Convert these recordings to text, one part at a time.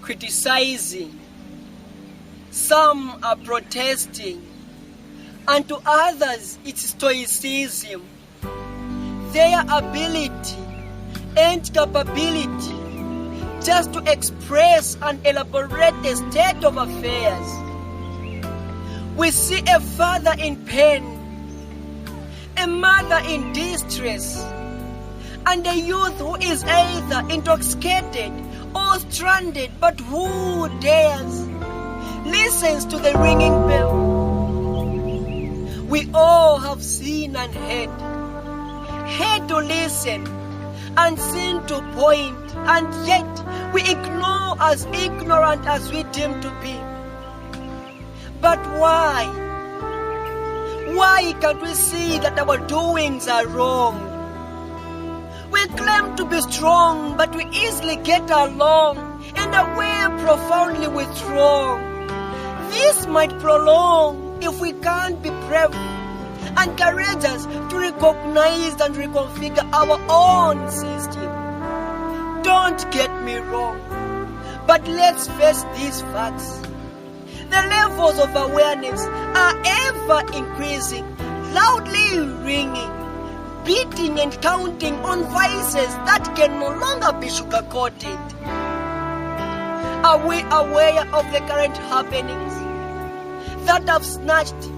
criticizing. Some are protesting. And to others, it's stoicism. Their ability and capability just to express and elaborate a state of affairs. We see a father in pain, a mother in distress, and a youth who is either intoxicated or stranded, but who dares listens to the ringing bell. We all have seen and heard to listen and seen to point, and yet we ignore as ignorant as we deem to be. But why? Why can't we see that our doings are wrong? We claim to be strong, but we easily get along and are way profoundly withdrawn. This might prolong if we can't be brave and courageous to recognize and reconfigure our own system. Don't get me wrong, but let's face these facts. The levels of awareness are ever increasing, loudly ringing, beating and counting on voices that can no longer be sugar-coated. Are we aware of the current happenings that have snatched,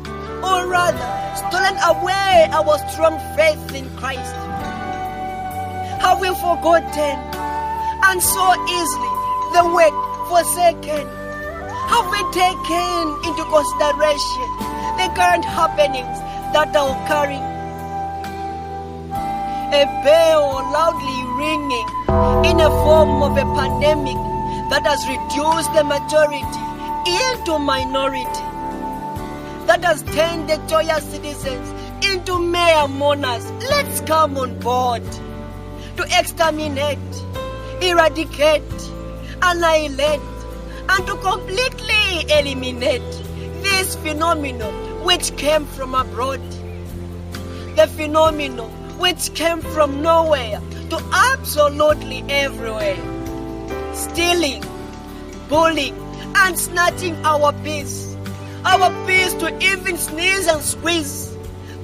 or rather stolen away our strong faith in Christ? Have we forgotten and so easily the word forsaken? Have we taken into consideration the current happenings that are occurring? A bell loudly ringing in a form of a pandemic that has reduced the majority into minority, that has turned the joyous citizens into mere mourners. Let's come on board to exterminate, eradicate, annihilate, and to completely eliminate this phenomenon which came from abroad. The phenomenon which came from nowhere to absolutely everywhere. Stealing, bullying, and snatching our peace to even sneeze and squeeze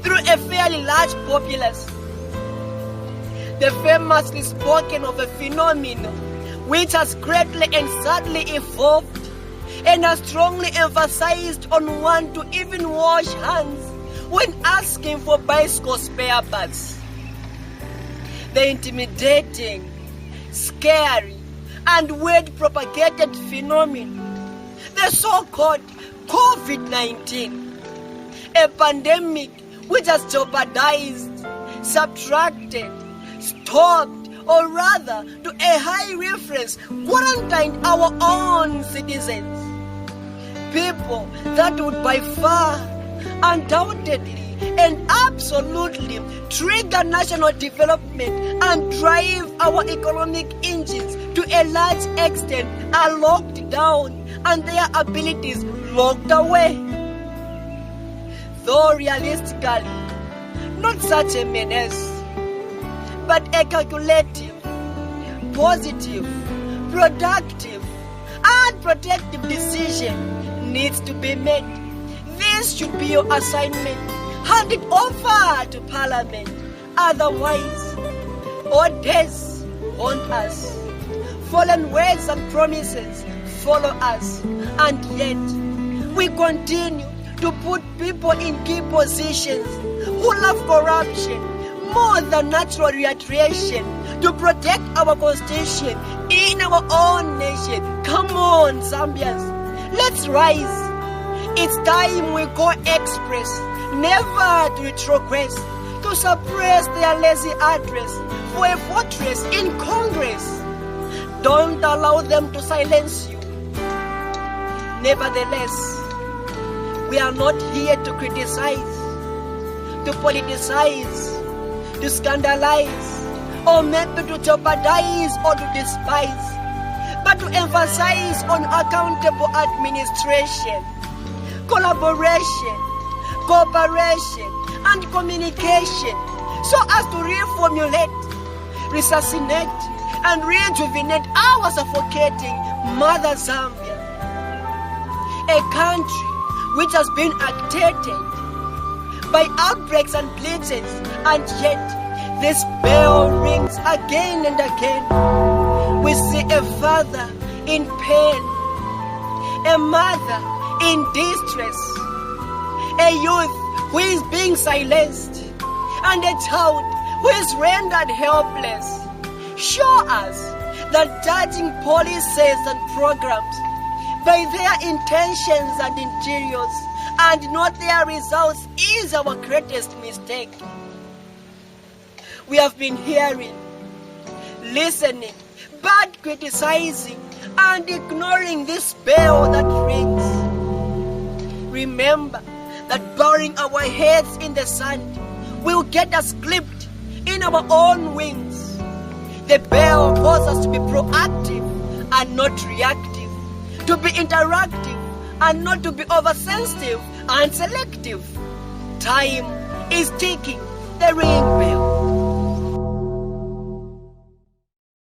through a fairly large populace. The famously spoken of a phenomenon which has greatly and sadly evolved and has strongly emphasized on one to even wash hands when asking for bicycle spare parts. The intimidating, scary, and word-propagated phenomenon, the so-called COVID-19, a pandemic which has jeopardized, subtracted, stopped, or rather, to a high reference, quarantined our own citizens. People that would by far, undoubtedly, and absolutely trigger national development and drive our economic engines to a large extent are locked down and their abilities locked away. Though realistically, not such a menace, but a calculative, positive, productive, and protective decision needs to be made. This should be your assignment. Hand it over to Parliament. Otherwise, orders haunt us. Fallen words and promises follow us. And yet, we continue to put people in key positions who love corruption more than natural reiteration to protect our constitution in our own nation. Come on, Zambians, let's rise. It's time we go express, never to retrogress, to suppress their lazy address for a fortress in Congress. Don't allow them to silence you. Nevertheless, we are not here to criticize, to politicize, to scandalize, or maybe to jeopardize or to despise, but to emphasize on accountable administration, collaboration, cooperation, and communication, so as to reformulate, resuscitate, and rejuvenate our suffocating Mother Zambia, a country which has been agitated by outbreaks and blitzes, and yet this bell rings again and again. We see a father in pain, a mother in distress, a youth who is being silenced, and a child who is rendered helpless. Show us that judging policies and programs by their intentions and interiors and not their results is our greatest mistake. We have been hearing, listening, but criticizing and ignoring this bell that rings. Remember that burying our heads in the sand will get us clipped in our own wings. The bell calls us to be proactive and not reactive, to be interactive and not to be oversensitive and selective. Time is ticking, the ringing bell.